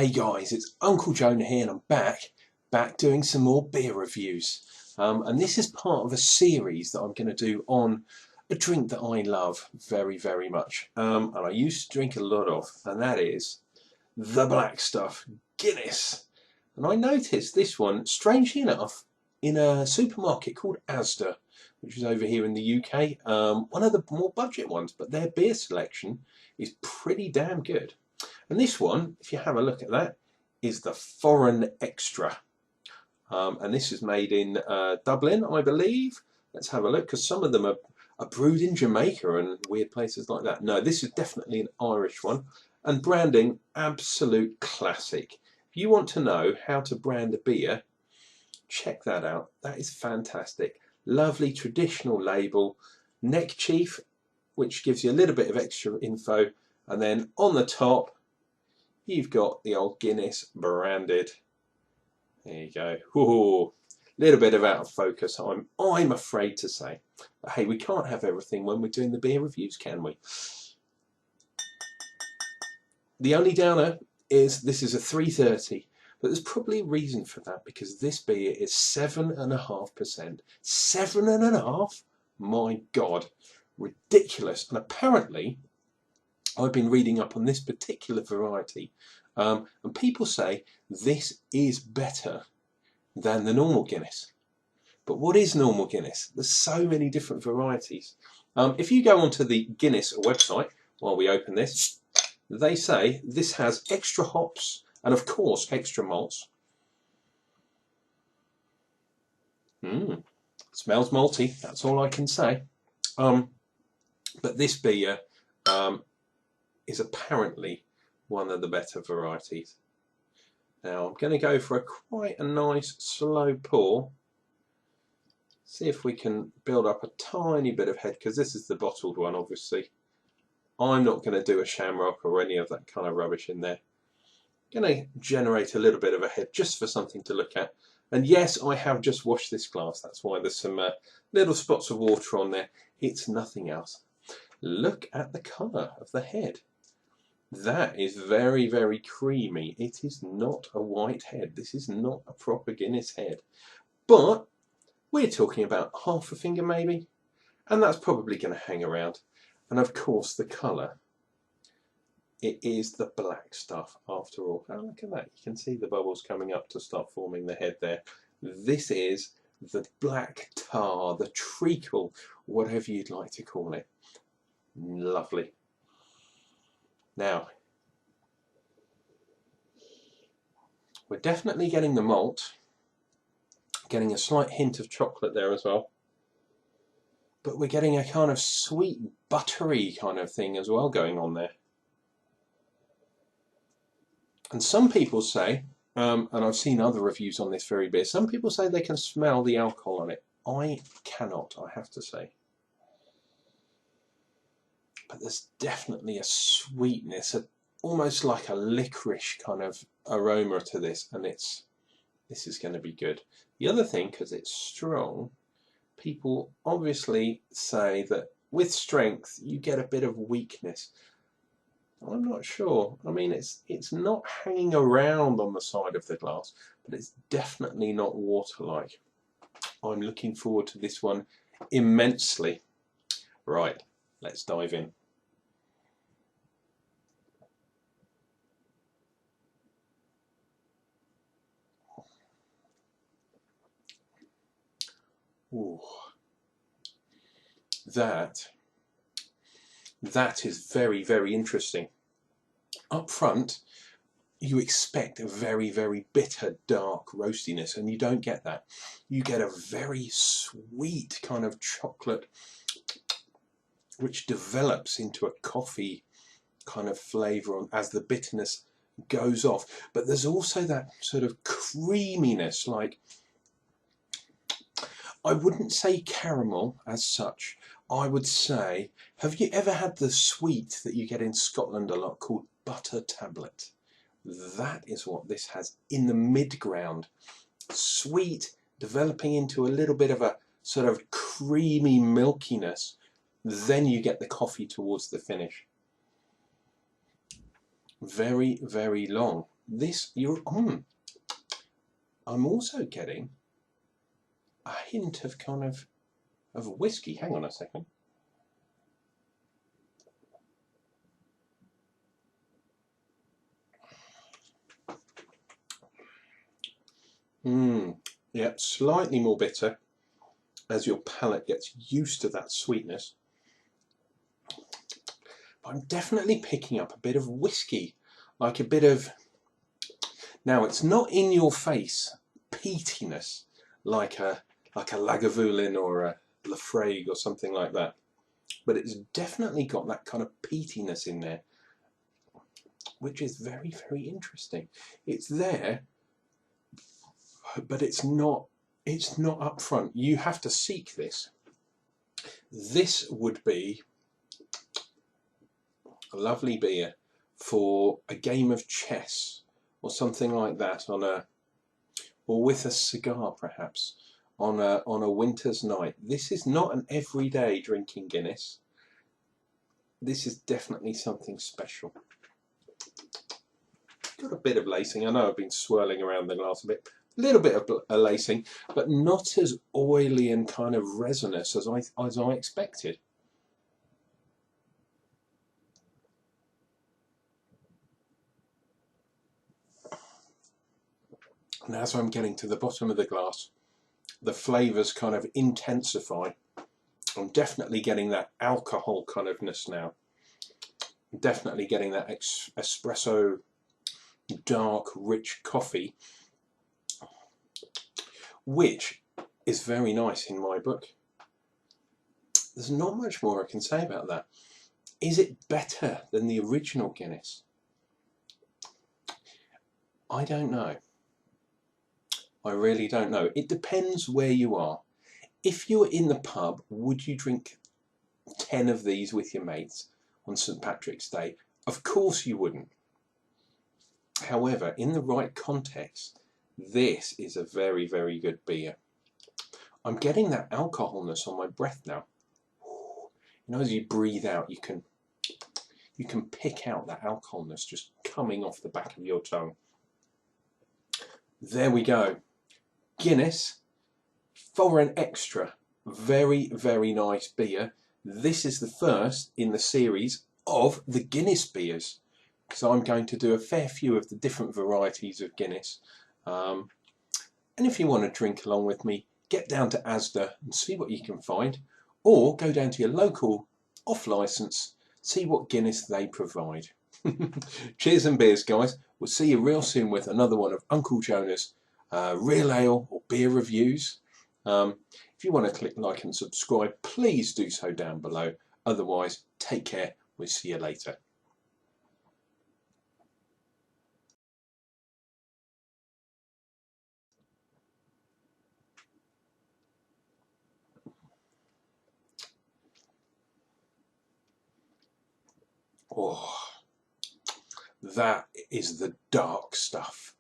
Hey guys, it's Uncle Jonah here and I'm back doing some more beer reviews. And this is part of a series that I'm going to do on a drink that I love very, very much. And I used to drink a lot of, and that is the black stuff, Guinness. And I noticed this one, strangely enough, in a supermarket called Asda, which is over here in the UK. One of the more budget ones, but their beer selection is pretty damn good. And this one, if you have a look at that, is the Foreign Extra. And this is made in Dublin, I believe. Let's have a look, because some of them are brewed in Jamaica and weird places like that. No, this is definitely an Irish one. And branding, absolute classic. If you want to know how to brand a beer, check that out. That is fantastic. Lovely traditional label, neckerchief, which gives you a little bit of extra info. And then on the top, you've got the old Guinness branded. There you go. Ooh, little bit of out of focus, I'm afraid to say. But hey, we can't have everything when we're doing the beer reviews, can we? The only downer is this is a 330, but there's probably a reason for that, because this beer is 7.5%. 7.5%? My God, ridiculous. And apparently, I've been reading up on this particular variety, and people say this is better than the normal Guinness. But what is normal Guinness? There's so many different varieties. If you go onto the Guinness website, while we open this, they say this has extra hops and of course extra malts. Smells malty, that's all I can say. But this beer is apparently one of the better varieties. Now I'm going to go for quite a nice slow pour. See if we can build up a tiny bit of head, because this is the bottled one obviously. I'm not going to do a shamrock or any of that kind of rubbish in there. I'm going to generate a little bit of a head just for something to look at. And yes, I have just washed this glass, that's why there's some little spots of water on there. It's nothing else. Look at the colour of the head. That is very, very creamy. It is not a white head. This is not a proper Guinness head. But we're talking about half a finger maybe. And that's probably going to hang around. And of course the colour. It is the black stuff after all. Oh, look at that. You can see the bubbles coming up to start forming the head there. This is the black tar, the treacle, whatever you'd like to call it. Lovely. Now, we're definitely getting the malt, getting a slight hint of chocolate there as well, but we're getting a kind of sweet, buttery kind of thing as well going on there. And some people say, and I've seen other reviews on this very beer, some people say they can smell the alcohol on it. I cannot, I have to say. But there's definitely a sweetness, almost like a licorice kind of aroma to this, and this is going to be good. The other thing, because it's strong, people obviously say that with strength you get a bit of weakness. I'm not sure. I mean, it's not hanging around on the side of the glass, but it's definitely not water-like. I'm looking forward to this one immensely. Right, let's dive in. Ooh. That is very, very interesting. Up front, you expect a very, very bitter, dark roastiness, and you don't get that. You get a very sweet kind of chocolate, which develops into a coffee kind of flavour as the bitterness goes off. But there's also that sort of creaminess, like, I wouldn't say caramel as such. I would say, have you ever had the sweet that you get in Scotland a lot called butter tablet? That is what this has in the mid-ground. Sweet, developing into a little bit of a sort of creamy milkiness. Then you get the coffee towards the finish. Very, very long. this, I'm also getting a hint of kind of whiskey. Hang on a second. Yeah, slightly more bitter as your palate gets used to that sweetness. But I'm definitely picking up a bit of whiskey, like a bit of, now it's not in your face peatiness like a Lagavulin or a Laphroaig or something like that, but it's definitely got that kind of peatiness in there, which is very, very interesting. It's there, but it's not up front. You have to seek this. This would be a lovely beer for a game of chess or something like that, or with a cigar perhaps, on a winter's night. This is not an everyday drinking Guinness. This is definitely something special. Got a bit of lacing. I know I've been swirling around the glass a bit. A little bit of lacing, but not as oily and kind of resinous as I expected. And as I'm getting to the bottom of the glass, the flavours kind of intensify. I'm definitely getting that alcohol kind ofness now. I'm definitely getting that espresso, dark, rich coffee, which is very nice in my book. There's not much more I can say about that. Is it better than the original Guinness? I don't know. I really don't know. It depends where you are. If you're in the pub, would you drink 10 of these with your mates on St. Patrick's Day? Of course you wouldn't. However, in the right context, this is a very, very good beer. I'm getting that alcoholness on my breath now. You know, as you breathe out, you can pick out that alcoholness just coming off the back of your tongue. There we go. Guinness for an extra. Very, very nice beer. This is the first in the series of the Guinness beers, because I'm going to do a fair few of the different varieties of Guinness. And if you want to drink along with me, get down to Asda and see what you can find, or go down to your local off-licence, see what Guinness they provide. Cheers and beers, guys. We'll see you real soon with another one of Uncle Jonah's real ale or beer reviews. If you want to click like and subscribe, please do so down below. Otherwise, take care. We'll see you later. Oh, that is the dark stuff.